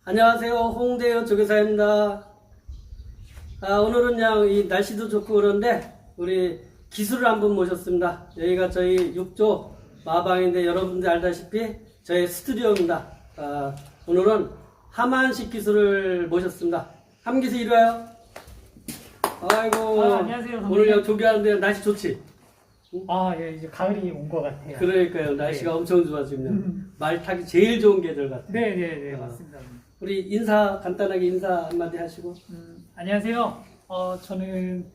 안녕하세요. 홍대여 조교사입니다. 오늘은 그냥 이 날씨도 좋고 그런데 우리 기술을 한 분 모셨습니다. 여기가 저희 6조 마방인데 여러분들 알다시피 저희 스튜디오입니다. 오늘은 하만식 기술을 모셨습니다. 함기수 이리 와요. 아이고. 안녕하세요. 선생님. 오늘 조교하는데 날씨 좋지? 예, 이제 가을이 온 것 같아요. 그러니까요. 날씨가 네. 엄청 좋아 지금. 말 타기 제일 좋은 계절 같아요. 네, 맞습니다. 우리 간단하게 인사 한마디 하시고. 안녕하세요. 저는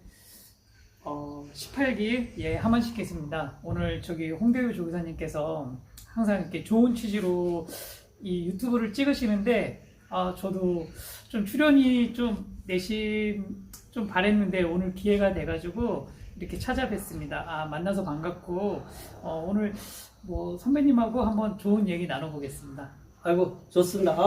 18기 하만식 교수입니다. 오늘 저기 홍대우 조교사님께서 항상 이렇게 좋은 취지로 이 유튜브를 찍으시는데 저도 좀 출연이 좀 내심 좀 바랬는데 오늘 기회가 돼가지고 이렇게 찾아뵙습니다. 만나서 반갑고 오늘 뭐 선배님하고 한번 좋은 얘기 나눠보겠습니다. 아이고 좋습니다.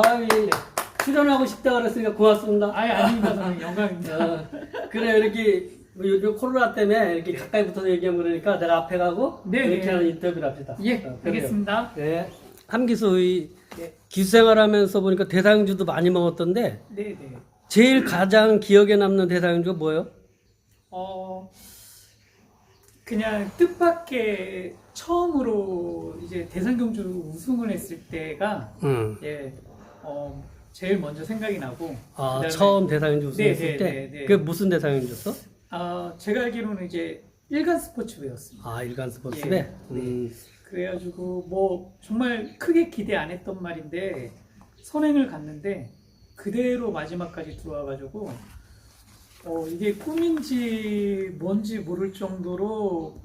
출연하고 싶다 그랬으니까 고맙습니다. 아닙니다. 저는 영광입니다. 그래 이렇게 뭐 요즘 코로나 때문에 이렇게 가까이 붙어서 얘기하면 그러니까 내가 앞에 가고 이렇게 하는 인터뷰를 합시다. 알겠습니다. 네. 함기수 기수 생활하면서 보니까 대상주도 많이 먹었던데 네. 제일 가장 기억에 남는 대상주가 뭐예요? 그냥 뜻밖의 처음으로 이제 대상경주 우승을 했을 때가 제일 먼저 생각이 나고 그다음에 처음 대상주 우승했을 때? 네. 그게 무슨 대상주였어? 제가 알기로는 이제 일간 스포츠부였습니다. 일간 스포츠배? 그래가지고 뭐 정말 크게 기대 안 했던 말인데 선행을 갔는데 그대로 마지막까지 들어와가지고 이게 꿈인지 뭔지 모를 정도로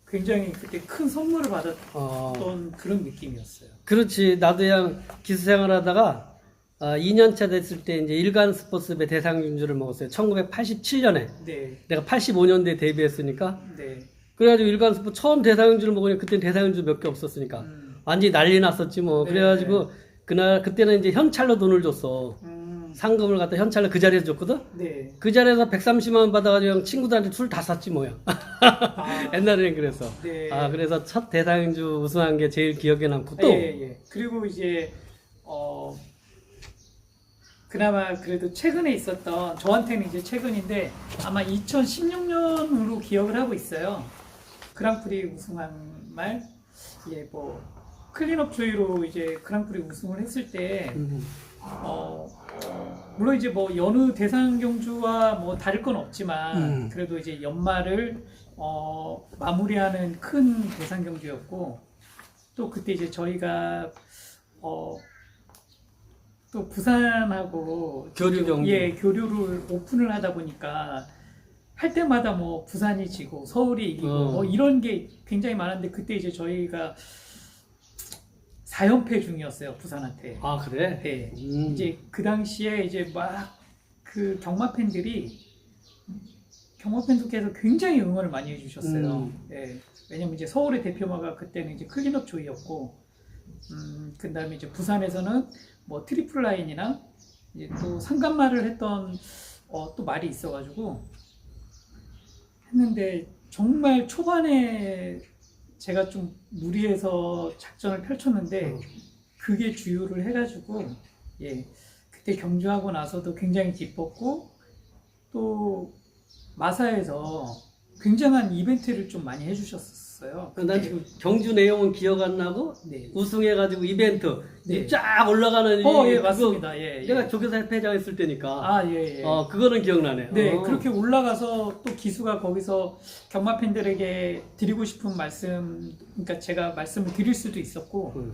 굉장히 그때 큰 선물을 받았던 그런 느낌이었어요. 그렇지. 나도 그냥 기수 생활하다가 2년차 됐을 때 이제 일간 스포츠배 대상주를 먹었어요. 1987년에. 네. 내가 85년도에 데뷔했으니까. 네. 그래가지고 일간 스포츠 처음 대상주를 먹으니까 그때 대상주 몇 개 없었으니까. 완전히 난리 났었지 뭐. 네. 그래가지고 그때는 이제 현찰로 돈을 줬어. 상금을 갖다 현찰로 그 자리에서 줬거든? 네. 그 자리에서 130만 원 받아가지고 그냥 친구들한테 술 다 샀지 뭐야. 옛날에는 그래서. 네. 그래서 첫 대상주 우승한 게 제일 기억에 남고 또. 그리고 이제 그나마 그래도 최근에 있었던 저한테는 이제 최근인데 아마 2016년으로 기억을 하고 있어요. 그랑프리 우승한 말, 뭐 클린업 조이로 이제 그랑프리 우승을 했을 때 물론 이제 뭐 여느 대상 경주와 뭐 다를 건 없지만 그래도 이제 연말을 마무리하는 큰 대상 경주였고 또 그때 이제 저희가 또 부산하고 교류 경기. 교류를 오픈을 하다 보니까 할 때마다 뭐 부산이 지고 서울이 이기고 뭐 이런 게 굉장히 많은데 그때 이제 저희가 4연패 중이었어요, 부산한테. 그래? 네. 이제 그 당시에 이제 막 그 경마 팬들께서 굉장히 응원을 많이 해주셨어요. 네. 왜냐면 이제 서울의 대표마가 그때는 이제 클린업 조이였고, 그 다음에 이제 부산에서는 뭐 트리플 라인이나 이제 또 상간말을 했던 또 말이 있어가지고 했는데 정말 초반에 제가 좀 무리해서 작전을 펼쳤는데 그게 주요를 해가지고 그때 경주하고 나서도 굉장히 기뻤고 또 마사에서 굉장한 이벤트를 좀 많이 해주셨어요. 난 지금 경주 내용은 기억 안 나고 우승해가지고 이벤트 쫙 올라가는 맞습니다. 내가 조교사 협회장 했을 때니까 그거는 기억나네. 네, 그렇게 올라가서 또 기수가 거기서 경마 팬들에게 드리고 싶은 말씀, 그러니까 제가 말씀을 드릴 수도 있었고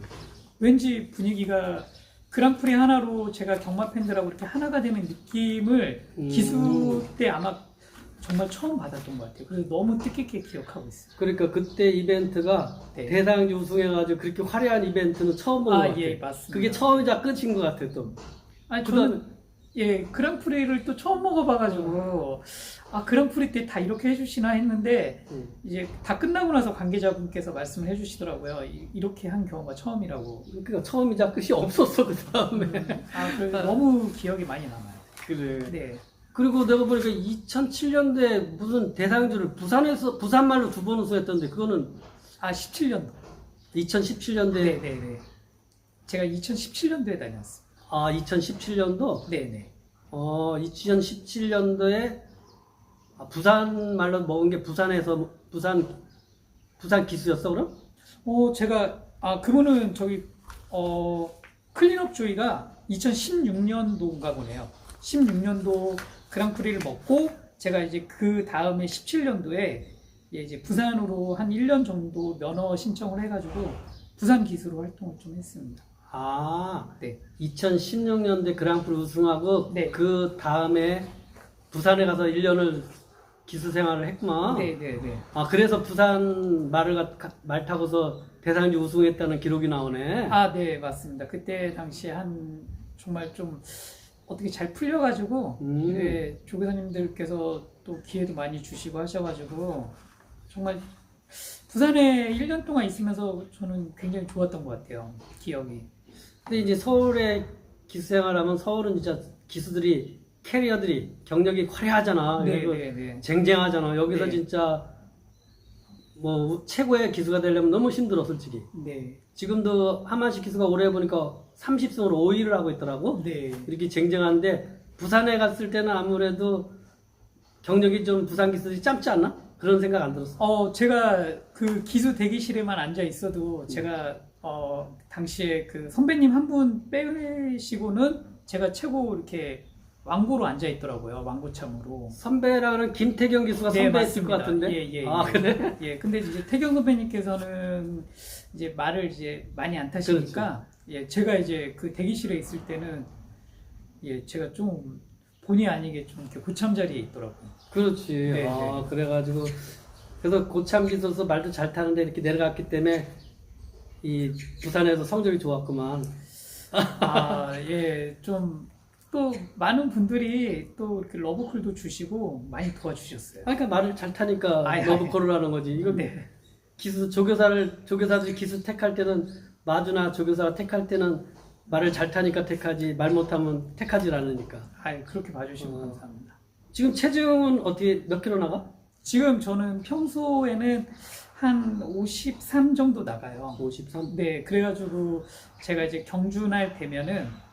왠지 분위기가 그랑프리 하나로 제가 경마 팬들하고 이렇게 하나가 되는 느낌을 기수 때 아마 정말 처음 받았던 것 같아요. 그래서 너무 뜻깊게 기억하고 있어요. 그러니까 그때 이벤트가 대상주 우승해가지고 그렇게 화려한 이벤트는 처음 본 것 같아요. 맞습니다. 그게 처음이자 끝인 것 같아요, 또. 저는 그랑프리를 또 처음 먹어봐가지고 그랑프리 때 다 이렇게 해주시나 했는데 이제 다 끝나고 나서 관계자분께서 말씀을 해주시더라고요. 이렇게 한 경우가 처음이라고. 그러니까 처음이자 끝이 없었어, 그 다음에. 그래서 너무 기억이 많이 남아요. 그래. 네. 그리고 내가 보니까 2007년도에 무슨 대상주를 부산말로 2번 우승했던데, 그거는 17년도. 2017년도에 네네네. 제가 2017년도에 다녔어요. 아, 2017년도? 네네. 2017년도에 부산 말로 먹은 게 부산에서 부산 기수였어 그럼? 제가 그분은 저기 클린업 조이가 2016년도인가 보네요. 16년도 그랑프리를 먹고 제가 이제 그 다음에 17년도에 이제 부산으로 한 1년 정도 면허 신청을 해가지고 부산 기수로 활동을 좀 했습니다. 네. 2016년도에 그랑프리 우승하고 네. 그 다음에 부산에 가서 1년을 기수 생활을 했구만. 네네네. 그래서 부산 말 타고서 대상주 우승했다는 기록이 나오네. 네, 맞습니다. 그때 당시에 정말 좀 어떻게 잘 풀려가지고 조교사님들께서 또 기회도 많이 주시고 하셔가지고 정말 부산에 1년 동안 있으면서 저는 굉장히 좋았던 것 같아요. 기억이. 근데 이제 서울에 기수 생활하면 서울은 진짜 기수들이 캐리어들이 경력이 화려하잖아. 그리고 네네네. 쟁쟁하잖아. 여기서 네. 진짜 뭐 최고의 기수가 되려면 너무 힘들어 솔직히. 네. 지금도 하만시 기수가 올해 보니까 30승으로 5위를 하고 있더라고. 네. 이렇게 쟁쟁한데 부산에 갔을 때는 아무래도 경력이 좀 부산 기수들이 짧지 않나? 그런 생각 안 들었어. 제가 그 기수 대기실에만 앉아 있어도 제가 당시에 그 선배님 한 분 빼시고는 제가 최고 이렇게 왕고로 앉아 있더라고요. 왕고참으로. 선배라는 김태경 기수가 네, 선배였을 것 맞습니다. 같은데. 예. 그래? 예, 근데 이제 태경 선배님께서는 이제 말을 이제 많이 안 타시니까, 예, 제가 이제 그 대기실에 있을 때는, 예, 제가 좀 본의 아니게 좀 이렇게 고참 자리에 있더라고요. 그렇지. 네, 그래가지고 그래서 고참 기수로서 말도 잘 타는데 이렇게 내려갔기 때문에 이 부산에서 성적이 좋았구만. 예, 좀 또 많은 분들이 또 이렇게 러브콜도 주시고 많이 도와주셨어요. 그러니까 말을 잘 타니까 러브콜을 하는 거지. 이건 네. 기수 조교사들이 기수 택할 때는 마주나 조교사가 택할 때는 말을 잘 타니까 택하지 말 못하면 택하지 않으니까. 그렇게 봐주시고 감사합니다. 지금 체중은 어떻게 몇 킬로 나가? 지금 저는 평소에는 한 53 정도 나가요. 53. 네, 그래가지고 제가 이제 경주날 되면은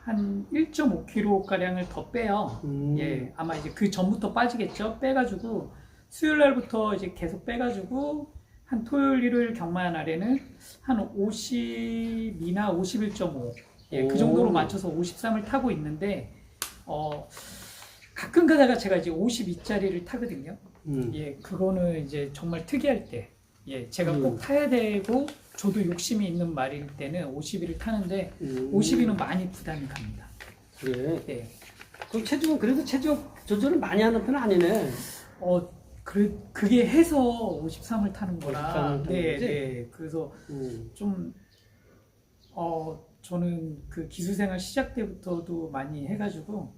한 1.5kg 가량을 더 빼요. 예, 아마 이제 그 전부터 빠지겠죠. 빼가지고 수요일 날부터 이제 계속 빼가지고 한 토요일, 일요일 경마 날에는 한 52나 51.5, 예, 그 정도로 맞춰서 53을 타고 있는데 가끔 가다가 제가 이제 52짜리를 타거든요. 예, 그거는 이제 정말 특이할 때, 예, 제가 꼭 타야 되고 저도 욕심이 있는 말일 때는 52를 타는데 52는 많이 부담이 갑니다. 그래. 네. 그럼 체중 조절을 많이 하는 편은 아니네. 그게 해서 53을 타는 거라. 53을 타는 네, 거지? 네. 그래서 좀 저는 그 기수생활 시작 때부터도 많이 해가지고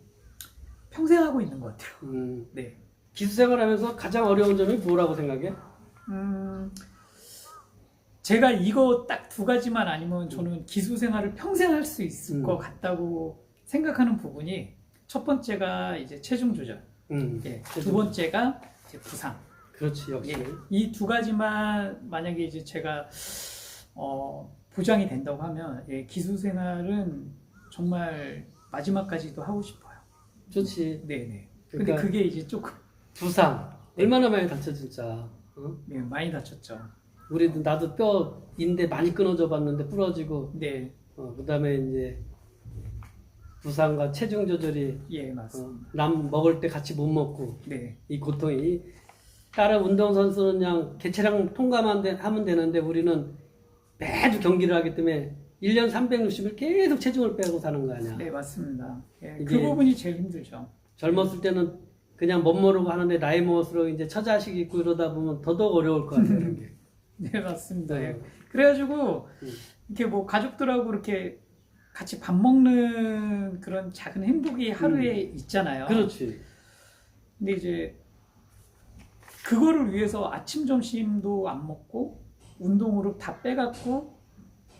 평생 하고 있는 것 같아요. 네. 기수 생활하면서 가장 어려운 점이 뭐라고 생각해? 제가 이거 딱 두 가지만 아니면 저는 기수 생활을 평생 할 수 있을 것 같다고 생각하는 부분이 첫 번째가 이제 체중 조절, 예, 두 번째가 이제 부상. 그렇지, 역시. 예, 이 두 가지만 만약에 이제 제가 보장이 된다고 하면 기수 생활은 정말 마지막까지도 하고 싶어요. 좋지. 네네. 그러니까 근데 그게 이제 조금 부상. 얼마나 많이 다쳐 진짜. 네, 많이 다쳤죠. 나도 뼈 인대 많이 끊어져 봤는데 부러지고. 네. 그다음에 이제 부상과 체중 조절이 예, 맞습니다. 남 먹을 때 같이 못 먹고 네. 이 고통이 다른 운동선수는 그냥 개체량 통과만 하면 되는데 우리는 매주 경기를 하기 때문에 1년 360일 계속 체중을 빼고 사는 거 아니야. 네, 맞습니다. 예, 그 이게 부분이 제일 힘들죠. 젊었을 때는 그냥 멋 모르고 하는데 나이 먹을수록 이제 처자식 있고 이러다 보면 더더욱 어려울 것 같아요. 이런 게. 네, 맞습니다. 예. 그래가지고 이렇게 뭐 가족들하고 이렇게 같이 밥 먹는 그런 작은 행복이 하루에 있잖아요. 그렇지. 근데 이제 그거를 위해서 아침 점심도 안 먹고 운동으로 다 빼갖고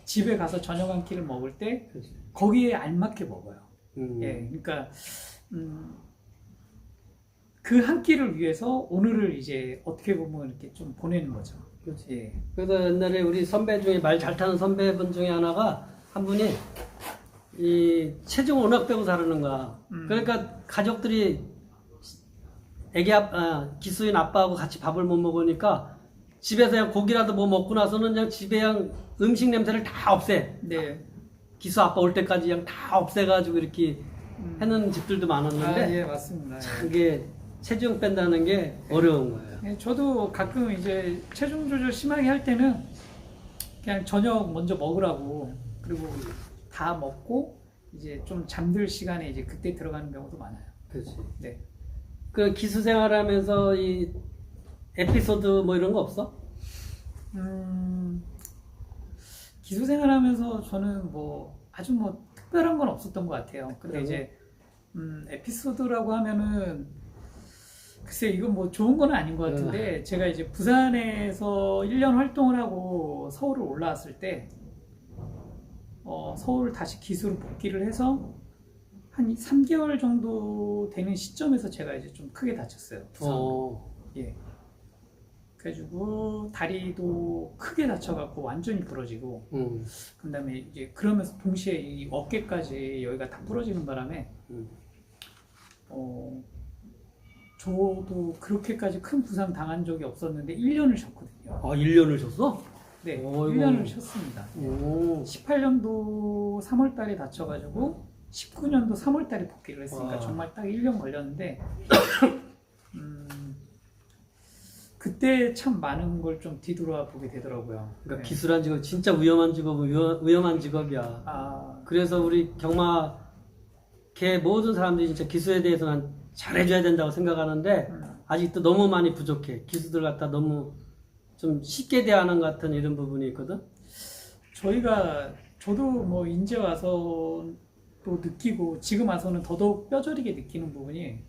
집에 가서 저녁 한 끼를 먹을 때 그렇지. 거기에 알맞게 먹어요. 예, 그러니까 그 한 끼를 위해서 오늘을 이제 어떻게 보면 이렇게 좀 보내는 거죠. 그렇지. 예. 그래서 옛날에 우리 선배 중에 말 잘 타는 선배분 중에 하나가 한 분이 이 체중 워낙 빼고 자라는 거야. 그러니까 가족들이 기수인 아빠하고 같이 밥을 못 먹으니까 집에서 그냥 고기라도 뭐 먹고 나서는 그냥 집에 그냥 음식 냄새를 다 없애. 네. 기수 아빠 올 때까지 그냥 다 없애가지고 이렇게 해놓은 집들도 많았는데 예, 맞습니다. 참 이게 체중 뺀다는 게 어려운 거예요. 예, 저도 가끔 이제 체중 조절 심하게 할 때는 그냥 저녁 먼저 먹으라고, 그리고 다 먹고 이제 좀 잠들 시간에 이제 그때 들어가는 경우도 많아요. 그렇지. 네. 그 기수 생활하면서 이 에피소드 뭐 이런 거 없어? 기수 생활하면서 저는 뭐 아주 뭐 특별한 건 없었던 것 같아요. 근데 그래요? 이제 에피소드라고 하면은 글쎄 이건 뭐 좋은 건 아닌 것 같은데, 제가 이제 부산에서 1년 활동을 하고 서울을 올라왔을 때 서울 다시 기수로 복귀를 해서 한 3개월 정도 되는 시점에서 제가 이제 좀 크게 다쳤어요. 부상으로. 예. 그래가지고 다리도 크게 다쳐갖고 완전히 부러지고, 그다음에 이제 그러면서 동시에 이 어깨까지 여기가 다 부러지는 바람에 저도 그렇게까지 큰 부상 당한 적이 없었는데 1년을 쉬었거든요. 아, 1년을 줬어? 네, 어이구. 1년을 쉬었습니다. 오. 18년도 3월 달에 다쳐가지고 19년도 3월 달에 복귀를 했으니까 와. 정말 딱 1년 걸렸는데 그때 참 많은 걸 좀 뒤돌아 보게 되더라고요. 그러니까 네. 기술한 직업 진짜 위험한 직업은 위험한 직업이야. 아, 그래서 우리 경마계 모든 사람들이 진짜 기수에 대해서는 잘해줘야 된다고 생각하는데 아직도 너무 많이 부족해. 기수들 갖다 너무 좀 쉽게 대하는 것 같은 이런 부분이 있거든. 저도 뭐 인제 와서 또 느끼고 지금 와서는 더더욱 뼈저리게 느끼는 부분이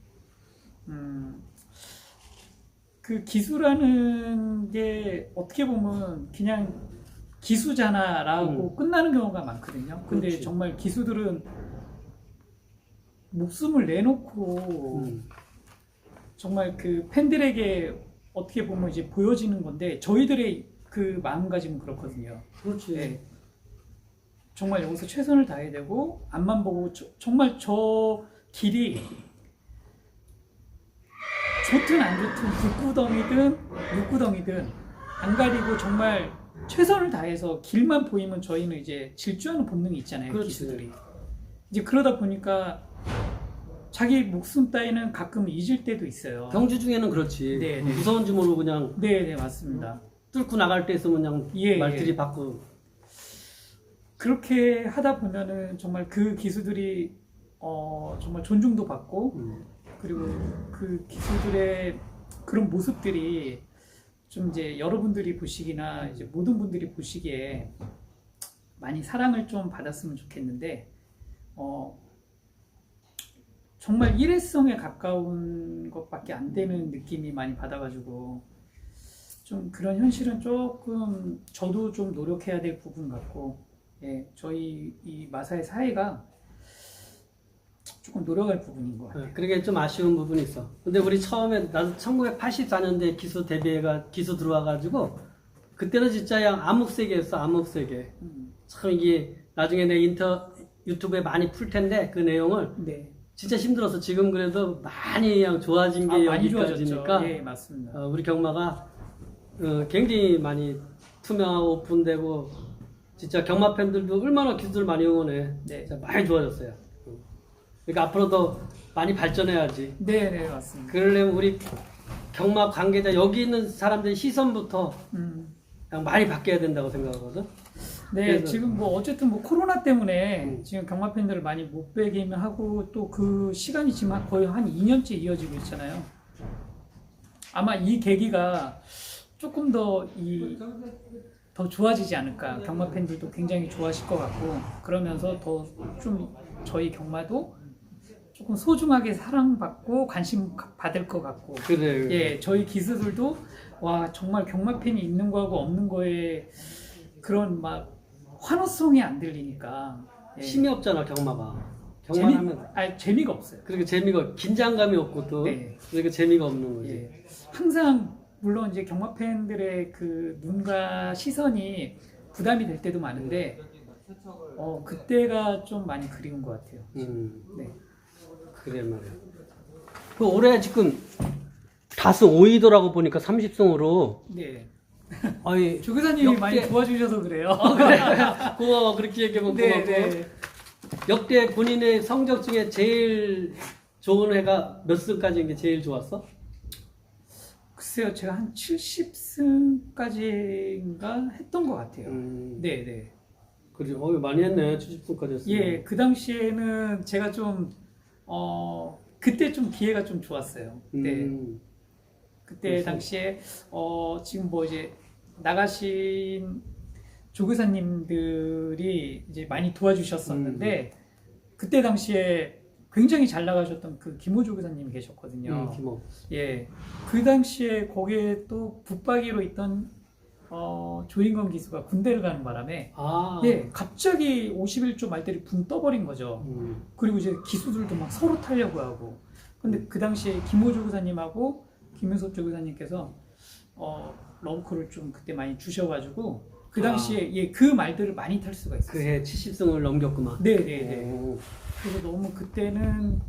그 기수라는 게 어떻게 보면 그냥 기수잖아라고 끝나는 경우가 많거든요. 근데 그렇지. 정말 기수들은 목숨을 내놓고 정말 그 팬들에게 어떻게 보면 이제 보여지는 건데, 저희들의 그 마음가짐은 그렇거든요. 그렇지. 네. 정말 여기서 최선을 다해야 되고, 앞만 보고 정말 저 길이 좋든 안 좋든 북구덩이든 육구덩이든 안 가리고 정말 최선을 다해서 길만 보이면 저희는 이제 질주하는 본능이 있잖아요. 그렇지. 기수들이. 이제 그러다 보니까 자기 목숨 따위는 가끔 잊을 때도 있어요. 경주 중에는 그렇지. 네, 네. 무서운 지 모르고 그냥 네, 맞습니다. 뚫고 나갈 때 있으면 그냥 예, 말들이 예. 받고. 그렇게 하다 보면은 정말 그 기수들이 정말 존중도 받고, 그리고 그 기수들의 그런 모습들이 좀 이제 여러분들이 보시기나 이제 모든 분들이 보시기에 많이 사랑을 좀 받았으면 좋겠는데, 정말 일회성에 가까운 것밖에 안 되는 느낌이 많이 받아가지고 좀 그런 현실은 조금 저도 좀 노력해야 될 부분 같고, 예, 저희 이 마사의 사회가 조금 노력할 부분인 것 같아요. 그러게 좀 아쉬운 부분이 있어. 근데 우리 처음에 나도 1984년대 기수 기수 들어와가지고 그때는 진짜 그냥 암흑세계였어. 암흑세계. 참 이게 나중에 내 유튜브에 많이 풀 텐데 그 내용을 네. 진짜 힘들어서 지금 그래도 많이 그냥 좋아진 게 많이 여기까지니까 좋아졌죠. 예, 맞습니다. 우리 경마가 굉장히 많이 투명하고 오픈되고 진짜 경마 팬들도 얼마나 기술 많이 응원해. 네. 진짜 많이 좋아졌어요. 그러니까 앞으로도 많이 발전해야지. 네, 네, 맞습니다. 그러려면 우리 경마 관계자 여기 있는 사람들의 시선부터 그냥 많이 바뀌어야 된다고 생각하거든. 네, 그래서- 지금 뭐 어쨌든 뭐 코로나 때문에 지금 경마 팬들을 많이 못 뵈기만 하고, 또 그 시간이 지금 거의 한 2년째 이어지고 있잖아요. 아마 이 계기가 조금 더 좋아지지 않을까. 경마 팬들도 굉장히 좋아하실 것 같고, 그러면서 더 좀 저희 경마도 조금 소중하게 사랑받고 관심 받을 것 같고, 그래. 예, 저희 기수들도 와 정말 경마 팬이 있는 거하고 없는 거에 그런 막 환호성이 안 들리니까, 예. 힘이 없잖아 경마가. 경마하면 재미가 없어요. 그렇게 재미가 긴장감이 없고 또 네. 그러니까 재미가 없는 거지. 예. 항상 물론 이제 경마 팬들의 그 눈과 시선이 부담이 될 때도 많은데, 그때가 좀 많이 그리운 것 같아요. 네. 그래 말이야. 그 올해 지금 다승 5위더라고 보니까 30승으로. 네. 아니 조교사님이 역대- 많이 도와주셔서 그래요. 그래. 고마워. 그렇게 얘기하면 네, 고맙고. 네. 역대 본인의 성적 중에 제일 좋은 해가 몇 승까지인 게 제일 좋았어? 글쎄요, 제가 한 70승까지인가 했던 것 같아요. 네, 네. 그래. 많이 했네. 70승까지 했어. 예, 그 당시에는 제가 좀, 그때 좀 기회가 좀 좋았어요. 네. 그때 그래서? 당시에, 지금 뭐 이제 나가신 조교사님들이 이제 많이 도와주셨었는데, 그때 당시에 굉장히 잘 나가셨던 그 김호 조교사님이 계셨거든요. 김호. 예. 그 당시에 거기에 또 붙박이로 있던, 조인건 기수가 군대를 가는 바람에, 아. 예, 갑자기 51조 말대리 붕 떠버린 거죠. 그리고 이제 기수들도 막 서로 타려고 하고. 근데 그 당시에 김호 조교사님하고 김윤섭 조교사님께서 러브콜을 좀 그때 많이 주셔가지고 그 당시에 예, 그 말들을 많이 탈 수가 있었어요. 그해 70승을 넘겼구만. 네네네. 오. 그래서 너무 그때는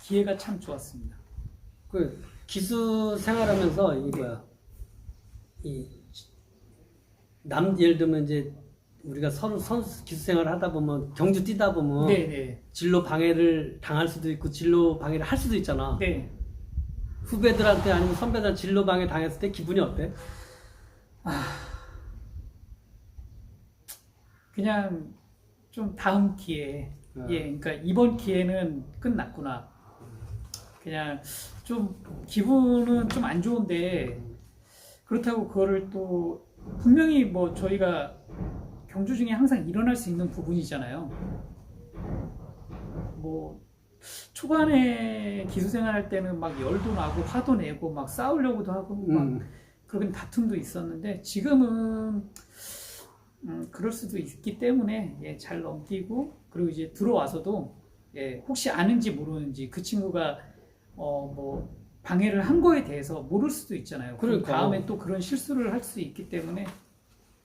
기회가 참 좋았습니다. 그 기수 생활하면서 이거야. 예를 들면 이제 우리가 서로 선수 기수 생활을 하다 보면 경주 뛰다 보면 네네. 진로 방해를 당할 수도 있고 진로 방해를 할 수도 있잖아. 네. 후배들한테 아니면 선배들한테 진로 방해 당했을 때 기분이 어때? 그냥 좀 다음 기회에 예, 그러니까 이번 기회는 끝났구나. 그냥 좀 기분은 좀 안 좋은데 그렇다고 그거를 또 분명히 뭐 저희가 경주 중에 항상 일어날 수 있는 부분이잖아요. 뭐 초반에 기수 생활할 때는 막 열도 나고 화도 내고 막 싸우려고도 하고 막 그런 다툼도 있었는데 지금은 그럴 수도 있기 때문에 예, 잘 넘기고 그리고 이제 들어와서도 예, 혹시 아는지 모르는지 그 친구가 뭐 방해를 한 거에 대해서 모를 수도 있잖아요. 그럼 그러니까. 다음에 또 그런 실수를 할 수 있기 때문에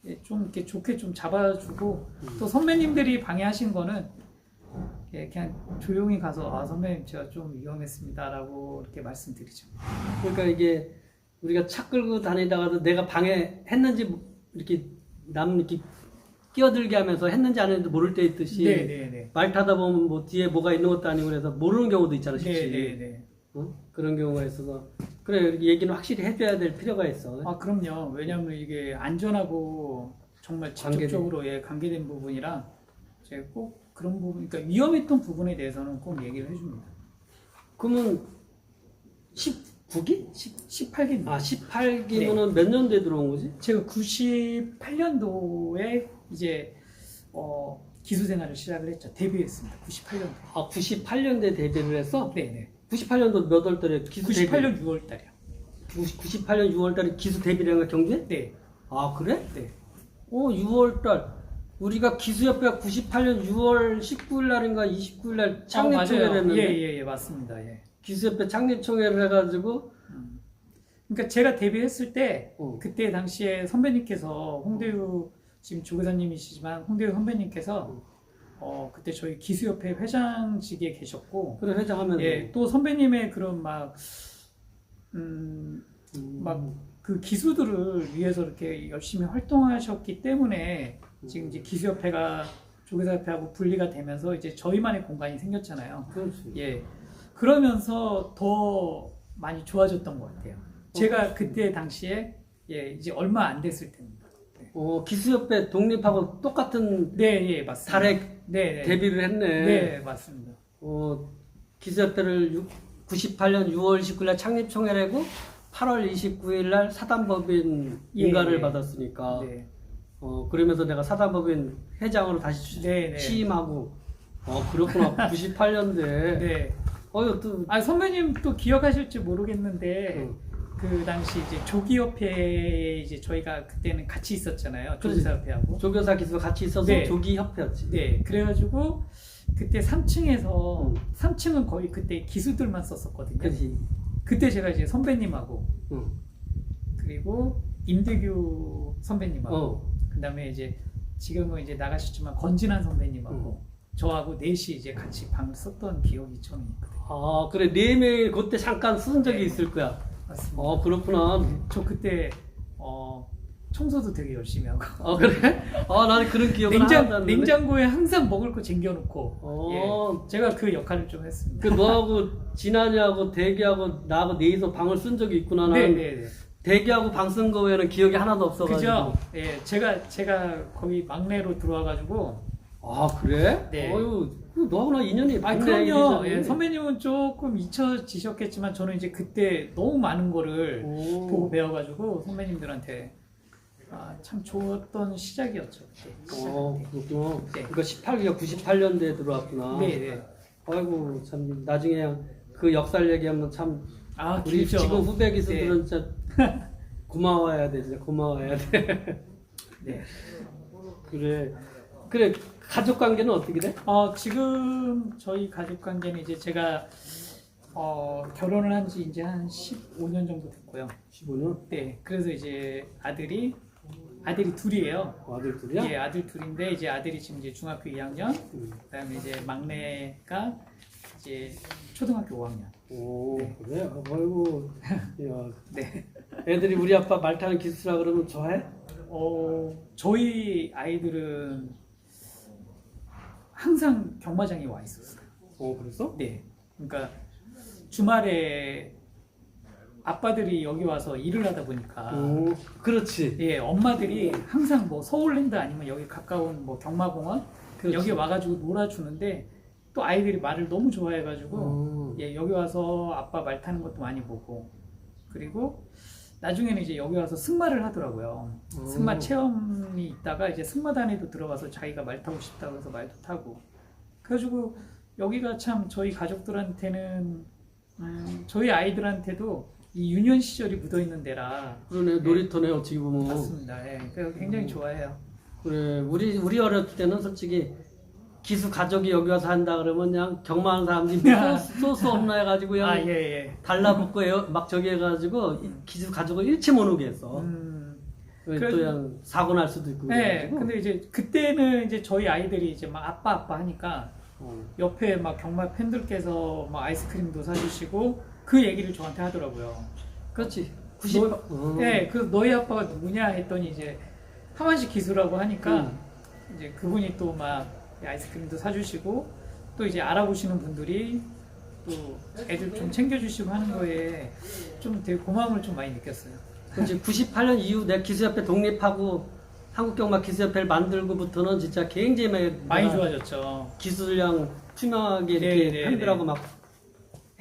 예, 좀 이렇게 좋게 좀 잡아주고 또 선배님들이 방해하신 거는 예, 그냥 조용히 가서 선배님 제가 좀 위험했습니다라고 이렇게 말씀드리죠. 그러니까 이게 우리가 차 끌고 다니다가도 내가 방해했는지 이렇게 남 이렇게 끼어들게 하면서 했는지 안 했는지 모를 때 있듯이 네네네. 말 타다 보면 뭐 뒤에 뭐가 있는 것도 아니고 그래서 모르는 경우도 있잖아 쉽지. 네네네. 그런 경우가 있어서 그래 이렇게 얘기는 확실히 해줘야 될 필요가 있어. 아 그럼요. 왜냐하면 이게 안전하고 정말 직접적으로 예, 관계된 부분이라 제가 꼭 그런 부분, 그러니까 위험했던 부분에 대해서는 꼭 얘기를 해줍니다. 그러면 19기? 18기. 아 18기면은 몇 년도에 들어온 거지? 제가 98년도에 이제 기수 생활을 시작을 했죠. 데뷔했습니다. 98년도. 아 98년도에 데뷔를 했어? 네네. 98년도 몇 월 달에 기수 98년 6월 달이요. 98년 6월 달에 기수 데뷔를 한 거야 경주에? 네. 아 그래? 네. 6월 달 우리가 기수협회가 98년 6월 19일 날인가 29일 날 창립총회를 맞아요. 했는데 예, 맞습니다. 예. 기수협회 창립총회를 해가지고 그러니까 제가 데뷔했을 때 어. 그때 당시에 선배님께서 홍대유 지금 조교사님이시지만 홍대유 선배님께서 그때 저희 기수협회 회장직에 계셨고 그래 회장하면서 예, 또 선배님의 그런 막 그 기수들을 위해서 이렇게 열심히 활동하셨기 때문에 지금 이제 기수협회가 조교사협회하고 분리가 되면서 이제 저희만의 공간이 생겼잖아요. 그렇지. 예. 그러면서 더 많이 좋아졌던 것 같아요. 제가 그때 당시에 예, 이제 얼마 안 됐을 때입니다. 네. 기수협회 독립하고 똑같은 네, 예, 맞습니다. 달에 네, 네. 데뷔를 했네. 네, 맞습니다. 기수협회를 98년 6월 19일 날 창립총회를 하고 8월 29일 날 사단법인 예, 인가를 예. 받았으니까 네. 그러면서 내가 사단법인 회장으로 다시 네, 네. 취임하고 그렇구나. 98년대. 네. 또 선배님 또 기억하실지 모르겠는데 그 당시 이제 조기협회에 이제 저희가 그때는 같이 있었잖아요. 조교사협회하고. 조교사 기수가 같이 있어서 네. 조기협회였지. 네. 그래가지고 그때 3층에서 3층은 거의 그때 기수들만 썼었거든요. 그렇지. 그때 제가 이제 선배님하고 응. 그리고 임대규 선배님하고 그다음에 이제 지금은 이제 나가셨지만 건진한 선배님하고 저하고 넷이 이제 같이 방을 썼던 기억이 좀 있거든요. 아, 그래. 네 명이 그때 잠깐 쓴 적이 네. 있을 거야. 맞습니다. 그렇구나. 저 그때 청소도 되게 열심히 하고 그래? 나는 그런 기억을 하나도 안 나네. 냉장고에 항상 먹을 거 쟁겨놓고 어. 제가 그 역할을 좀 했습니다. 그 너하고 진한이하고 대기하고 나하고 네이서 방을 쓴 적이 있구나. 나는 네네네. 대기하고 방 쓴 거 외에는 기억이 하나도 없어가지고. 그죠? 예, 제가 거기 막내로 들어와가지고. 아, 그래? 네. 어유, 너하고 나 인연이 아, 많네, 그럼요. 이래저래. 예, 선배님은 조금 잊혀지셨겠지만 저는 이제 그때 너무 많은 거를 오. 보고 배워가지고 선배님들한테 참 좋았던 시작이었죠. 그때. 그렇구나. 네. 그러니까 18기가 98년대에 들어왔구나. 네네. 아이고, 참, 나중에 그 역사를 얘기하면 참, 우리 길죠. 지금 후배 기수들은 네. 진짜 고마워해야 돼, 진짜 고마워해야 돼. 네. 그래, 가족 관계는 어떻게 돼? 지금 저희 가족 관계는 이제 제가 결혼을 한 지 이제 한 15년 정도 됐고요. 15년? 네. 그래서 이제 아들이 둘이에요. 아들 둘이야? 예, 아들 둘인데 이제 아들이 지금 이제 중학교 2학년, 음. 그다음에 이제 막내가 이제 초등학교 5학년. 오, 네. 그래? 아이고, 야, 네. 애들이 우리 아빠 말 타는 기수라 그러면 좋아해? 저희 아이들은 항상 경마장에 와 있었어요. 그랬어? 네. 그러니까 주말에 아빠들이 여기 와서 일을 하다 보니까 그렇지. 예, 엄마들이 항상 뭐 서울랜드 아니면 여기 가까운 뭐 경마공원 그렇지. 여기 와가지고 놀아주는데 또 아이들이 말을 너무 좋아해가지고 예, 여기 와서 아빠 말 타는 것도 많이 보고 그리고 나중에는 이제 여기 와서 승마를 하더라고요. 승마 체험이 있다가 이제 승마단에도 들어가서 자기가 말 타고 싶다고 해서 말도 타고 그래가지고 여기가 참 저희 가족들한테는 저희 아이들한테도 이 유년 시절이 묻어있는 데라 그러네, 놀이터네, 어찌 보면. 맞습니다. 예, 그래서 굉장히 좋아해요. 그래, 우리 어렸을 때는 솔직히 기수 가족이 여기 와서 한다 그러면 그냥 경마하는 사람들이 소스 없나 해가지고 그냥 예. 달라붙고 막 저기 해가지고 기수 가족을 일체 못 오게 했어. 또 그냥 사고 날 수도 있고. 네, 그래가지고. 근데 이제 그때는 이제 저희 아이들이 이제 막 아빠 하니까 옆에 막 경마 팬들께서 막 아이스크림도 사주시고 그 얘기를 저한테 하더라고요. 그렇지. 네, 그 너희 아빠가 누구냐 했더니 이제 하만식 기수라고 하니까 이제 그분이 또 막 아이스크림도 사주시고 또 이제 알아보시는 분들이 또 애들 좀 챙겨주시고 하는 거에 좀 되게 고마움을 좀 많이 느꼈어요. 그렇지. 98년 이후 내 기수협회 독립하고 한국경마 기수협회를 만들고부터는 진짜 굉장히 많이 좋아졌죠. 기술량 투명하게 이렇게 팬들하고 막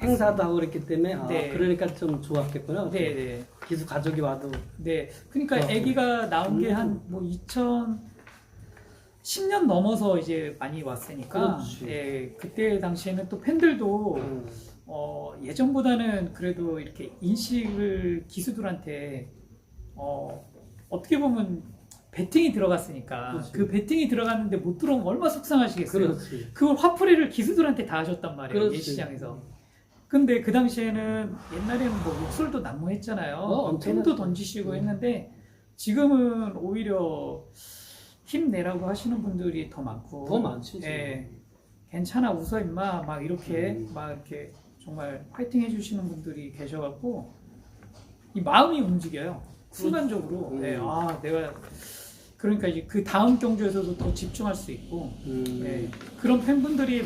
행사도 하고 그랬기 때문에 네. 그러니까 좀 좋았겠구나. 네. 기수 가족이 와도. 네. 그러니까 아기가 나온 게 한 뭐 2010년 넘어서 이제 많이 왔으니까 그렇지. 예, 그때 당시에는 또 팬들도 예전보다는 그래도 이렇게 인식을 기수들한테 어떻게 보면 베팅이 들어갔으니까 그렇지. 그 베팅이 들어갔는데 못 들어오면 얼마나 속상하시겠어요. 그렇지. 그걸 화풀이를 기수들한테 다 하셨단 말이에요. 그렇지. 예시장에서. 근데 그 당시에는 옛날에는 뭐 욕설도 난무했잖아요. 엄청나죠. 템도 던지시고 했는데 지금은 오히려 힘내라고 하시는 분들이 더 많고 더 많지. 예, 괜찮아 웃어 임마 막 이렇게 막 이렇게 정말 파이팅 해주시는 분들이 계셔갖고 이 마음이 움직여요. 순간적으로 내가 그러니까 이제 그 다음 경주에서도 더 집중할 수 있고 예, 그런 팬분들이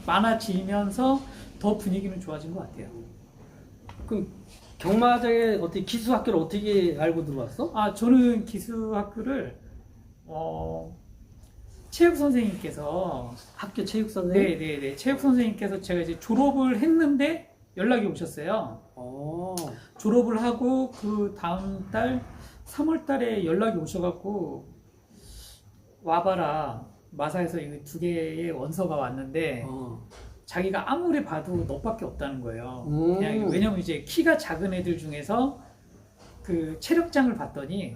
많아지면서 더 분위기는 좋아진 것 같아요. 그럼 경마장에 어떻게 기수 학교를 어떻게 알고 들어왔어? 저는 기수학교를 체육 선생님께서 학교 체육 선생님? 네 체육 선생님께서 제가 이제 졸업을 했는데 연락이 오셨어요. 졸업을 하고 그 다음 달 3월 달에 연락이 오셔갖고 와봐라 마사에서 이 두 개의 원서가 왔는데 자기가 아무리 봐도 너밖에 없다는 거예요. 그냥 왜냐면 이제 키가 작은 애들 중에서 그 체력장을 봤더니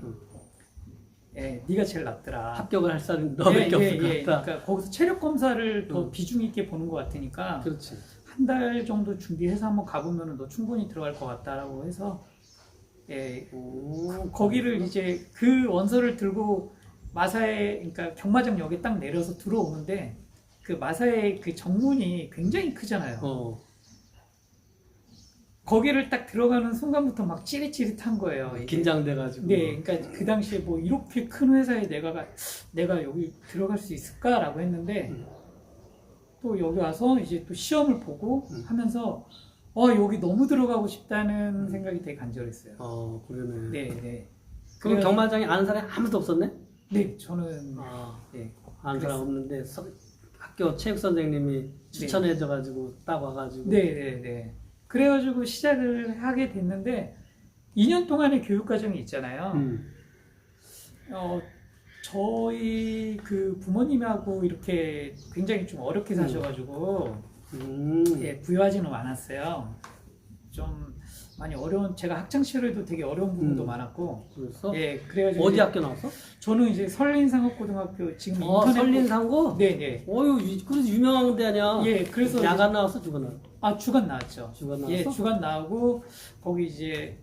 네가 제일 낫더라. 합격을 할 사람이 너밖에 없을 것 같다. 그러니까 거기서 체력 검사를 더 비중 있게 보는 것 같으니까 그렇지. 한 달 정도 준비해서 한번 가보면 너 충분히 들어갈 것 같다라고 해서 거기를 이제 그 원서를 들고 마사에 그러니까 경마장역에 딱 내려서 들어오는데 그 마사의 그 정문이 굉장히 크잖아요. 거기를 딱 들어가는 순간부터 막 찌릿찌릿한 거예요. 이게. 긴장돼가지고. 네, 그러니까 그 당시에 뭐 이렇게 큰 회사에 내가 여기 들어갈 수 있을까라고 했는데 또 여기 와서 이제 또 시험을 보고 하면서 여기 너무 들어가고 싶다는 생각이 되게 간절했어요. 그러네. 네, 네. 그럼 그래가지고- 경마장에 아는 사람이 아무도 없었네? 네, 저는 아는 네, 사람 그랬어요. 없는데 학교 체육 선생님이 추천해줘가지고 딱 와가지고. 네, 네, 네. 그래가지고 시작을 하게 됐는데 2년 동안의 교육 과정이 있잖아요. 저희 그 부모님하고 이렇게 굉장히 좀 어렵게 사셔가지고 예, 부유하지는 않았어요. 좀 많이 어려운 제가 학창 시절에도 되게 어려운 부분도 많았고 그래서 예, 그래가지고 어디 이제 학교 나왔어? 저는 이제 설린상업고등학교 지금 인터넷 설린상고? 네네 어유 그래서 유명한 데 아니야? 예, 그래서 야간 나왔어, 주간 나왔어? 주간 나왔죠. 주간 나왔어? 예, 주간 나오고 거기 이제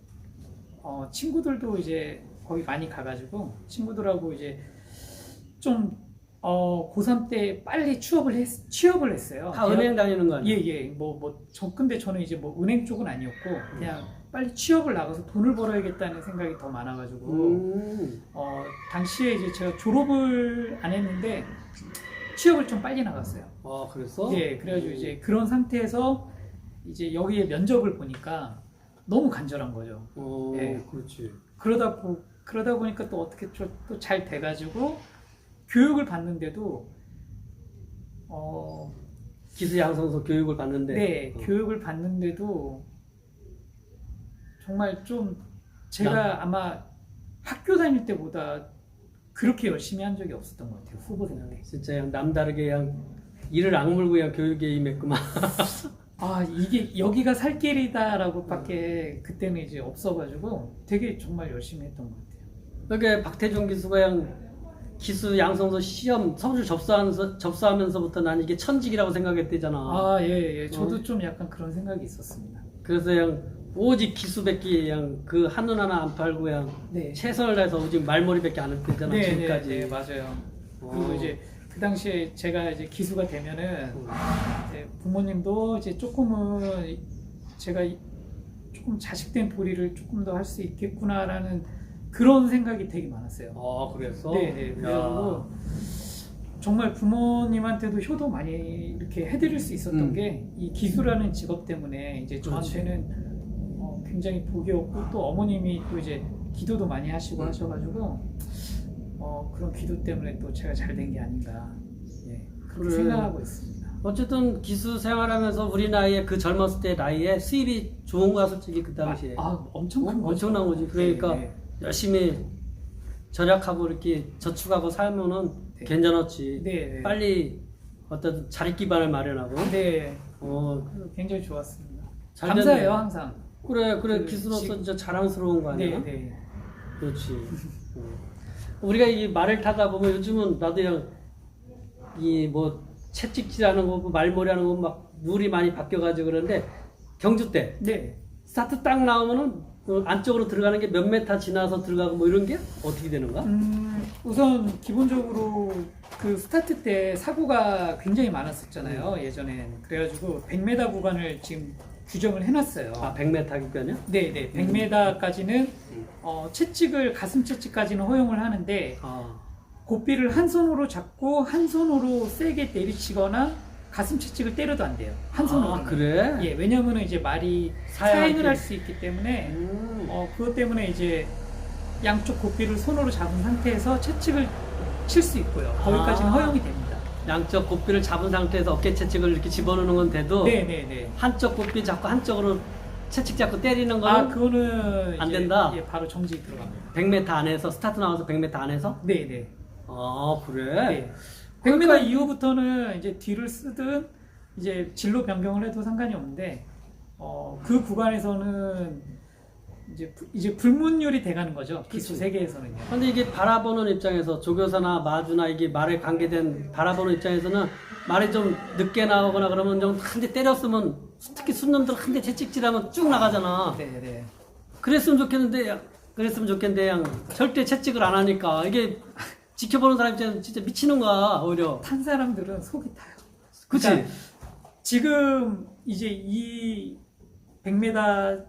친구들도 이제 거기 많이 가가지고 친구들하고 이제 좀 고3 때 빨리 취업을 했어요. 다 은행 다니는 거 아니야? 예. 근데 저는 이제 뭐 은행 쪽은 아니었고 그냥 빨리 취업을 나가서 돈을 벌어야겠다는 생각이 더 많아가지고 당시에 이제 제가 졸업을 안 했는데 취업을 좀 빨리 나갔어요. 그랬어? 예, 그래가지고 이제 그런 상태에서 이제 여기에 면접을 보니까 너무 간절한 거죠. 예. 그렇지. 그러다 보니까 또 어떻게 또 잘 돼가지고 교육을 받는데도 기수 양성소 교육을 받는데. 네, 교육을 받는데도 정말 좀 제가 아마 학교 다닐 때보다 그렇게 열심히 한 적이 없었던 것 같아요. 후보생활에. 진짜 그냥 남다르게 그냥 이를 악물고 그냥 교육에 임했구만. 이게 여기가 살 길이다라고 밖에 그때는 이제 없어가지고 되게 정말 열심히 했던 것 같아요. 그러니까 박태종 기수가 그냥 기수 양성소 시험 서류 접수하면서부터 난 이게 천직이라고 생각했대잖아. 예. 저도 좀 약간 그런 생각이 있었습니다. 그래서 그냥 오직 기수밖에 그냥 그 한눈 하나 안 팔고 그냥 네. 최선을 다해서 오직 말머리밖에 안 했대잖아. 지금까지. 네, 맞아요. 그리고 이제 그 당시에 제가 이제 기수가 되면은 이제 부모님도 이제 조금은 제가 조금 자식된 도리를 조금 더 할 수 있겠구나라는 그런 생각이 되게 많았어요. 그랬어? 네. 그래가지고 정말 부모님한테도 효도 많이 이렇게 해드릴 수 있었던 게 이 기수라는 직업 때문에 이제 저한테는 굉장히 복이었고 또 어머님이 또 이제 기도도 많이 하시고 하셔가지고 그런 기도 때문에 또 제가 잘 된 게 아닌가 그렇게 생각하고 있습니다. 어쨌든 기수 생활하면서 우리 나이에 그 젊었을 때 나이에 수입이 좋은 거야 솔직히 그 당시에. 엄청 큰 거죠. 엄청난 거지. 그러니까 네. 열심히 절약하고 이렇게 저축하고 살면은 괜찮았지. 네. 빨리 어떤 자립 기반을 마련하고. 네. 굉장히 좋았습니다. 감사해요 항상. 그래 기수로서 진짜 자랑스러운 거 아니야? 네. 그렇지. 우리가 이 말을 타다 보면 요즘은 나도 그냥 이 뭐 채찍질하는 거, 말머리하는 거 막 룰이 많이 바뀌어가지고 그러는데 경주 때 스타트 딱 나오면은 그 안쪽으로 들어가는 게 몇 메타 지나서 들어가고 뭐 이런 게 어떻게 되는 거야? 우선 기본적으로 그 스타트 때 사고가 굉장히 많았었잖아요. 예전엔. 그래가지고 100m 구간을 지금 규정을 해놨어요. 100m 기간이야? 네. 100m까지는 채찍을 가슴 채찍까지는 허용을 하는데 고삐를 한 손으로 잡고 한 손으로 세게 내리치거나 가슴 채찍을 때려도 안 돼요. 한 손으로. 그래? 예, 왜냐면은 이제 말이 사행을 할 수 있기 때문에 그것 때문에 이제 양쪽 고삐를 손으로 잡은 상태에서 채찍을 칠 수 있고요. 거기까지는 허용이 됩니다. 양쪽 고삐를 잡은 상태에서 어깨 채찍을 이렇게 집어넣는 건 돼도 네. 한쪽 고삐 잡고 한쪽으로 채찍 잡고 때리는 거는 그거는 안 이제, 된다? 예, 바로 정지 들어갑니다. 100m 안에서 스타트 나와서 100m 안에서? 네. 그래? 네. 100m 이후부터는 이제 뒤를 쓰든 이제 진로 변경을 해도 상관이 없는데 그 구간에서는 이제 불문율이 돼가는 거죠. 기수 세계에서는요. 근데 이게 바라보는 입장에서 조교사나 마주나 이게 말에 관계된 바라보는 입장에서는 말이 좀 늦게 나오거나 그러면 좀 한 대 때렸으면 특히 순놈들 한 대 채찍질하면 쭉 나가잖아. 네. 그랬으면 좋겠는데 그냥 절대 채찍을 안 하니까 이게 지켜보는 사람 입장에서 진짜 미치는 거야, 오히려. 탄 사람들은 속이 타요. 그치? 그러니까 지금 이제 이 100m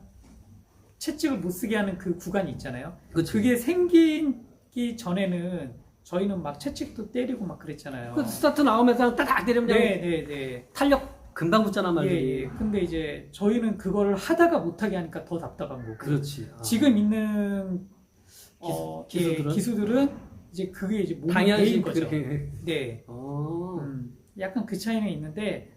채찍을 못 쓰게 하는 그 구간이 있잖아요. 그치. 그게 생기기 전에는 저희는 막 채찍도 때리고 막 그랬잖아요. 그 스타트 나오면서 따닥 때리면 그냥 네. 탄력 금방 붙잖아, 말이지. 예. 근데 이제 저희는 그거를 하다가 못하게 하니까 더 답답한 거고. 그렇지. 지금 있는 기수들은 이제 그게 이제 몸이 당연히 배인 거죠. 그렇게. 네. 어. 약간 그 차이는 있는데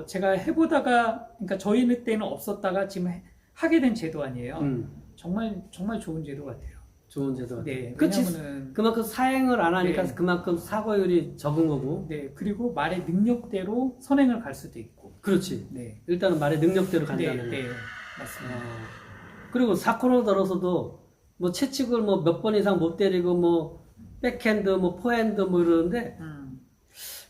제가 해보다가 그러니까 저희 때는 없었다가 지금 하게 된 제도 아니에요. 정말 좋은 제도 같아요. 좋은 제도. 네. 그치. 왜냐면은 그만큼 사행을 안 하니까 네. 그만큼 사고율이 적은 거고. 네. 그리고 말의 능력대로 선행을 갈 수도 있고. 그렇지. 네. 일단은 말의 능력대로 네, 간다는. 네. 맞습니다. 그리고 4코너 들어서도 뭐 채찍을 뭐 몇 번 이상 못 때리고 뭐 백핸드 뭐 포핸드 뭐 이러는데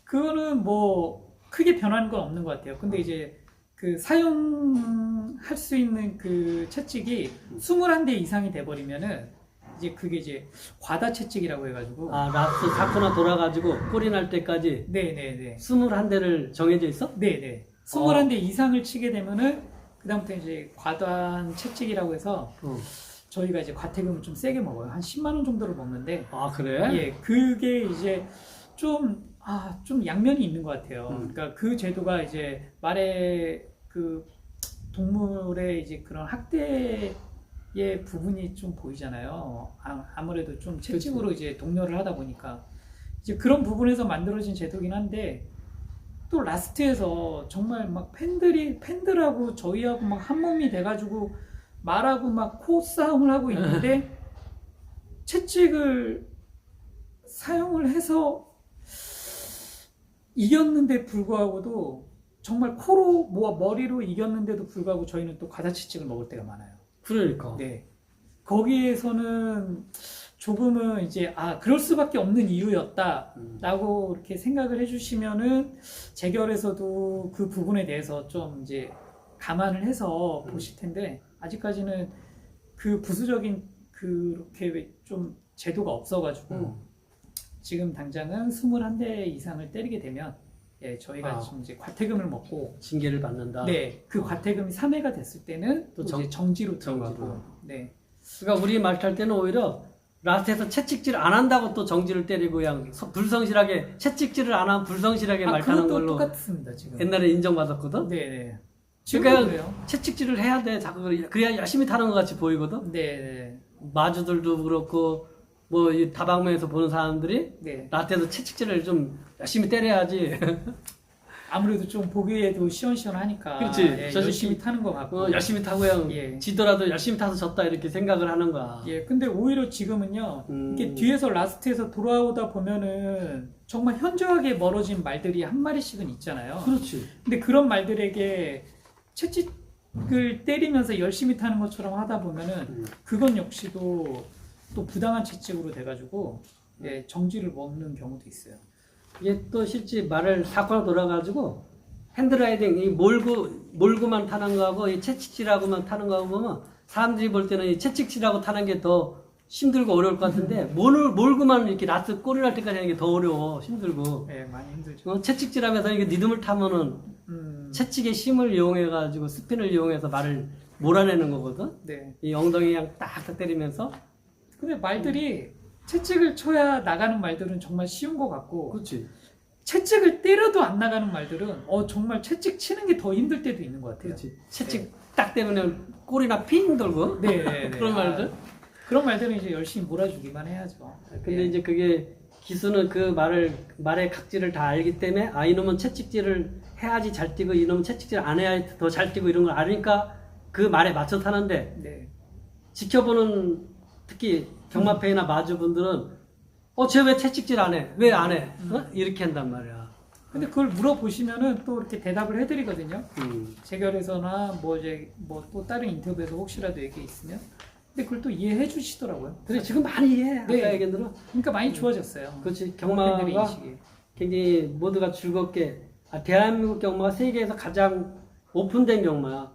그거는 뭐 크게 변하는 건 없는 것 같아요. 근데 이제 그 사용할 수 있는 그 채찍이 21대 이상이 돼버리면은 이제 그게 이제 과다 채찍이라고 해가지고 라스트 4코너 돌아가지고 골이 날 때까지 네네네 21대를 정해져 있어? 네네 21대 이상을 치게 되면은 그다음부터 이제 과도한 채찍이라고 해서 저희가 이제 과태금을 좀 세게 먹어요. 한 10만 원 정도를 먹는데 그래? 예, 그게 이제 좀 양면이 있는 것 같아요. 그러니까 그 제도가 이제 말의 그 동물의 이제 그런 학대의 부분이 좀 보이잖아요. 아무래도 좀 채찍으로 이제 독려를 하다 보니까 이제 그런 부분에서 만들어진 제도긴 한데 또 라스트에서 정말 막 팬들하고 저희하고 막 한 몸이 돼가지고 말하고 막 코싸움을 하고 있는데 채찍을 사용을 해서 이겼는데 불구하고도 정말 코로 머리로 이겼는데도 불구하고 저희는 또 과다 채찍을 먹을 때가 많아요. 그러니까. 네. 거기에서는 조금은 이제 그럴 수밖에 없는 이유였다라고 이렇게 생각을 해주시면은 재결에서도 그 부분에 대해서 좀 이제 감안을 해서 보실 텐데 아직까지는 그 부수적인 그렇게 좀 제도가 없어가지고 지금 당장은 21대 이상을 때리게 되면 저희가 좀 이제 과태금을 먹고 징계를 받는다. 네, 그 과태금이 3회가 됐을 때는 또 이제 정지로 들어가고. 정지로. 네. 그러니까 우리 말 탈 때는 오히려 라스트에서 채찍질 안 한다고 또 정지를 때리고 그냥 불성실하게 채찍질을 안 하면 불성실하게 말 타는 그것도 걸로 똑같습니다 지금. 옛날에 인정받았거든. 네네. 그러니까 그래요. 채찍질을 해야 돼. 자꾸 그래야 열심히 타는 것 같이 보이거든. 네네. 마주들도 그렇고 뭐 이 다방면에서 보는 사람들이 네. 라스트에서 채찍질을 좀 열심히 때려야지. 아무래도 좀 보기에도 시원시원하니까 그렇지. 열심히 타는 것 같고. 열심히 타고 그냥 예. 지더라도 열심히 타서 졌다 이렇게 생각을 하는 거야. 예, 근데 오히려 지금은요, 이게 뒤에서 라스트에서 돌아오다 보면은 정말 현저하게 멀어진 말들이 한 마리씩은 있잖아요. 그렇지. 근데 그런 말들에게 채찍을 때리면서 열심히 타는 것처럼 하다 보면은 그건 역시도 또 부당한 채찍으로 돼가지고 정지를 먹는 경우도 있어요. 이게 또 실제 말을 사고로 돌아가지고 핸드라이딩 이 몰고만 타는 거하고 이 채찍질하고만 타는 거하고 보면 사람들이 볼 때는 이 채찍질하고 타는 게 더 힘들고 어려울 것 같은데 몰고만 이렇게 라스트 골이 날 때까지 하는 게 더 어려워. 힘들고. 네, 많이 힘들죠. 채찍질하면서 이게 리듬을 타면은 채찍의 힘을 이용해 가지고 스핀을 이용해서 말을 몰아내는 거거든. 네. 이 엉덩이 그냥 딱딱 때리면서. 근데 말들이 채찍을 쳐야 나가는 말들은 정말 쉬운 것 같고 그렇지. 채찍을 때려도 안 나가는 말들은 정말 채찍 치는 게 더 힘들 때도 있는 것 같아요. 그렇지. 채찍 딱 때문에 꼬리나 핑 돌고. 네. 그런 말들. 그런 말들은 이제 열심히 몰아주기만 해야죠. 근데 이제 그게 기수는 그 말의 각질을 다 알기 때문에 이놈은 채찍질을 해야지 잘 뛰고 이놈은 채찍질 안 해야 더 잘 뛰고 이런 걸 아니까 그 말에 맞춰 타는데 네. 지켜보는 특히 경마패나 마주분들은 쟤 왜 채찍질 안 해? 왜 안 해? 이렇게 한단 말이야. 근데 그걸 물어보시면은 또 이렇게 대답을 해드리거든요. 재결에서나 뭐 또 다른 인터뷰에서 혹시라도 얘기 있으면. 근데 그걸 또 이해해 주시더라고요. 그래 지금 많이 이해해. 아까 네. 얘기한 그러니까 많이 좋아졌어요. 그렇지. 경마가 경마가 굉장히 모두가 즐겁게 대한민국 경마가 세계에서 가장 오픈된 경마야.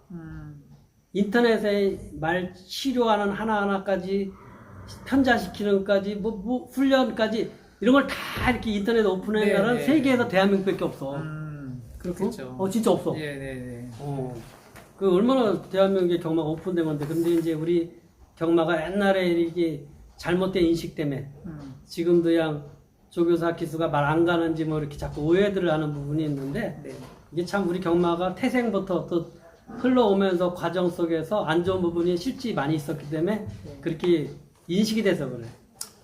인터넷에 말 치료하는 하나하나까지 편자시키는 것까지 뭐 훈련까지 이런 걸 다 이렇게 인터넷 오픈한 네, 나라는 네. 세계에서 대한민국밖에 없어. 그렇겠죠. 진짜 없어. 예, 네, 네. 그 얼마나 대한민국의 경마가 오픈된 건데, 근데 이제 우리 경마가 옛날에 이게 잘못된 인식 때문에 지금도 그냥 조교사 기수가 말 안 가는지 뭐 이렇게 자꾸 오해들을 하는 부분이 있는데, 네. 이게 참 우리 경마가 태생부터 또 흘러오면서 과정 속에서 안 좋은 부분이 실제 많이 있었기 때문에 그렇게 인식이 돼서 그래.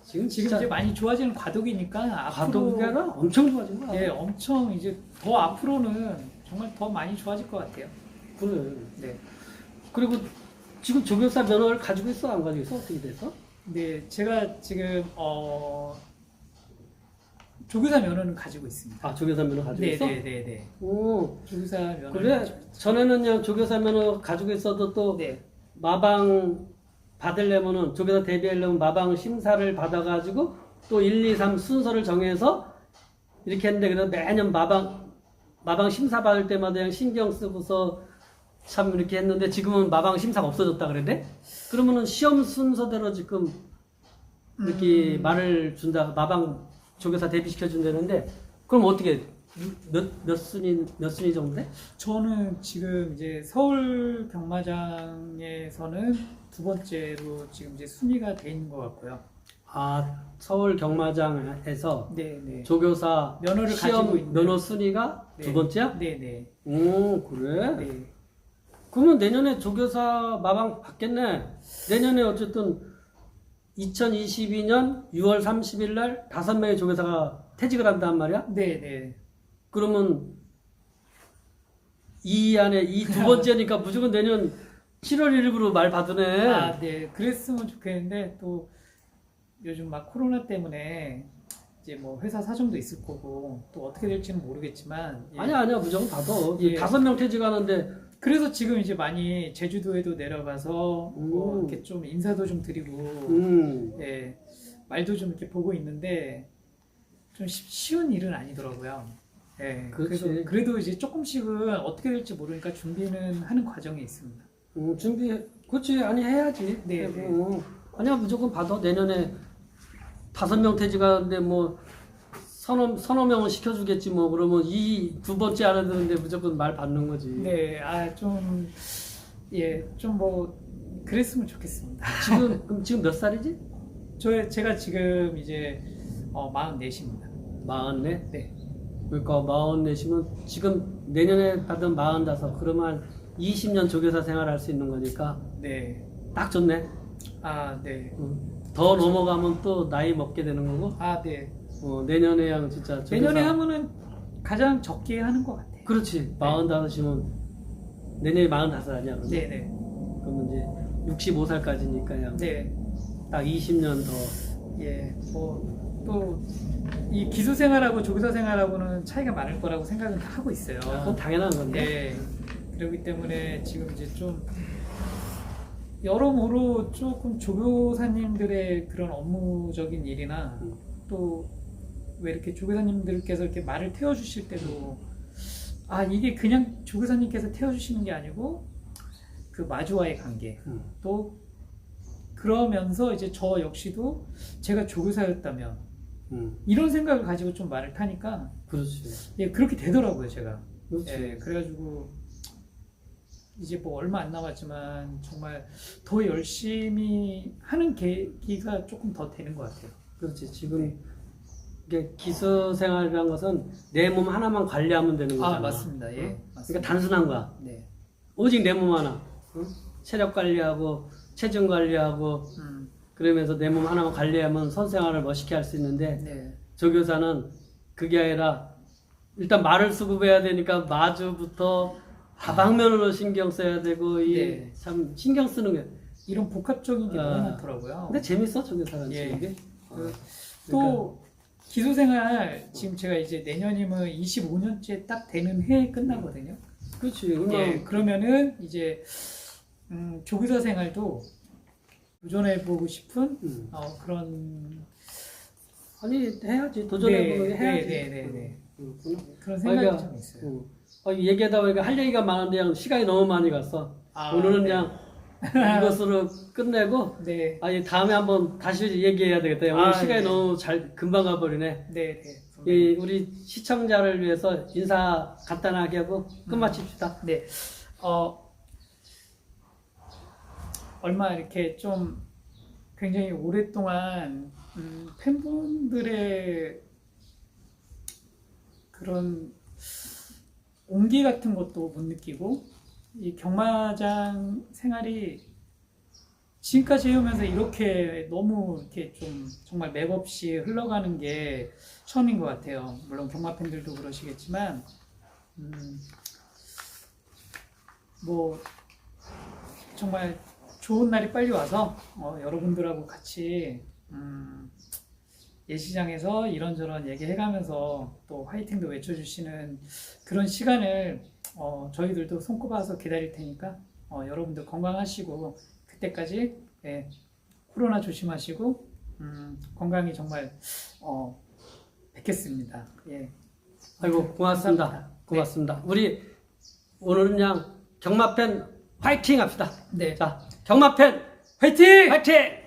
지금 지금 진짜 이제 많이 좋아지는 과도기니까 과도기가 앞으로 아니라 엄청 좋아진 거야. 예, 엄청 이제 더 앞으로는 정말 더 많이 좋아질 것 같아요. 그래. 네. 그리고 지금 조교사 면허를 가지고 있어? 안 가지고 있어? 어떻게 돼서? 네, 제가 지금 조교사 면허는 가지고 있습니다. 아, 조교사 면허 가지고 있어? 네. 오, 조교사 면허. 그래. 전에는 그냥 조교사 면허 가지고 있어도 또 네. 마방 받으려면은 조교사 대비하려면 마방 심사를 받아가지고 또 1, 2, 3 순서를 정해서 이렇게 했는데 그래도 매년 마방 심사 받을 때마다 그냥 신경 쓰고서 참 이렇게 했는데 지금은 마방 심사가 없어졌다 그랬네? 그러면은 시험 순서대로 지금 이렇게 말을 준다, 마방 조교사 대비시켜 준다는데 그럼 어떻게 몇 순위 정도 돼? 저는 지금 이제 서울 경마장에서는 두 번째로 지금 이제 순위가 돼 있는 것 같고요. 아, 서울 경마장에서 네. 조교사 면허를 시험 가지고 있는. 면허 순위가 네. 두 번째야? 네. 오, 그래? 네. 그러면 내년에 조교사 마방 받겠네. 내년에 어쨌든 2022년 6월 30일 날 5명의 조교사가 퇴직을 한단 말이야? 네. 그러면 이 안에 이 두 번째니까 무조건 내년 7월 1일부로 말 받으네. 아, 네. 그랬으면 좋겠는데 또 요즘 막 코로나 때문에 이제 뭐 회사 사정도 있을 거고 또 어떻게 될지는 모르겠지만 예. 아니야. 무조건 받아. 예. 5명 퇴직하는데 그래서 지금 이제 많이 제주도에도 내려가서 뭐 이렇게 좀 인사도 좀 드리고 예. 말도 좀 이렇게 보고 있는데 좀 쉬운 일은 아니더라고요. 예. 그렇지. 그래서 그래도 이제 조금씩은 어떻게 될지 모르니까 준비는 하는 과정에 있습니다. 그렇지. 아니, 해야지. 네. 아니야, 무조건 받아. 내년에 5명 퇴직하는데 뭐 서너 명은 시켜주겠지 뭐. 그러면 이 두 번째 안 하는데 무조건 말 받는 거지. 네, 좀 뭐 그랬으면 좋겠습니다. 그럼 지금 몇 살이지? 제가 지금 이제 44입니다. 44? 네. 그러니까 44이면 지금 내년에 받은 45. 그러면 20년 조교사 생활할 수 있는 거니까 네. 딱 좋네. 아, 네. 더 넘어가면 또 나이 먹게 되는 거고. 아, 네. 내년에 양 진짜 조교사. 내년에 하면은 가장 적게 하는 것 같아요. 그렇지. 45이면 내년에 45 아니야? 그러면? 네. 그러면 이제 65살까지니까 그냥 네. 딱 20년 더. 예. 뭐 또 이 기수 생활하고 조교사 생활하고는 차이가 많을 거라고 생각은 하고 있어요. 그건 당연한 건데. 네. 그렇기 때문에 지금 이제 좀 여러모로 조금 조교사님들의 그런 업무적인 일이나 또 왜 이렇게 조교사님들께서 이렇게 말을 태워주실 때도 이게 그냥 조교사님께서 태워주시는 게 아니고 그 마주와의 관계 또 그러면서 이제 저 역시도 제가 조교사였다면 이런 생각을 가지고 좀 말을 타니까 그렇지. 예, 그렇게 되더라고요, 제가. 그렇지. 예, 그래가지고 이제 뭐 얼마 안 남았지만 정말 더 열심히 하는 계기가 조금 더 되는 것 같아요. 그렇지. 지금 이게 기수 생활이라는 것은 내 몸 하나만 관리하면 되는 거잖아. 맞습니다. 예. 맞습니다. 그러니까 단순한 거야. 네. 오직 내 몸 하나. 체력 관리하고 체중 관리하고 그러면서 내 몸 하나만 관리하면 선생활을 멋있게 할 수 있는데 네. 조교사는 그게 아니라 일단 말을 수급해야 되니까 마주부터 다방면으로 신경 써야 되고 네. 참 신경 쓰는 게. 이런 복합적인 게 너무 많더라고요. 근데 재밌어 조교사는 예. 이게. 또 기수생활 지금 제가 이제 내년이면 25년째 딱 되는 해 끝나거든요. 그렇지. 예, 그러면은 이제 조교사 생활도 도전해보고 싶은 그런 아니 해야지 도전해보고 해야지. 네. 그런 생각이 그러니까, 좀 있어요. 얘기하다 보니까 할 얘기가 많은데 그냥 시간이 너무 많이 갔어. 오늘은 네. 그냥 이것으로 끝내고 네, 아니 다음에 한번 다시 얘기해야 되겠다. 오늘 아, 시간이 네. 너무 잘 금방 가버리네. 네, 네. 우리 시청자를 위해서 인사 간단하게 하고 끝마칩시다. 네. 얼마 이렇게 좀 굉장히 오랫동안 팬분들의 그런 온기 같은 것도 못 느끼고 이 경마장 생활이 지금까지 해오면서 이렇게 너무 이렇게 좀 정말 맥없이 흘러가는 게 처음인 것 같아요. 물론 경마 팬들도 그러시겠지만 뭐 정말 좋은 날이 빨리 와서 여러분들하고 같이 예시장에서 이런저런 얘기해가면서 또 화이팅도 외쳐주시는 그런 시간을 저희들도 손꼽아서 기다릴 테니까 여러분들 건강하시고 그때까지 코로나 조심하시고 건강히 정말 뵙겠습니다. 예. 아이고 고맙습니다. 감사합니다. 고맙습니다. 우리 오늘은 그냥 경마팬 화이팅 합시다. 네. 자, 경마팬 화이팅! 화이팅!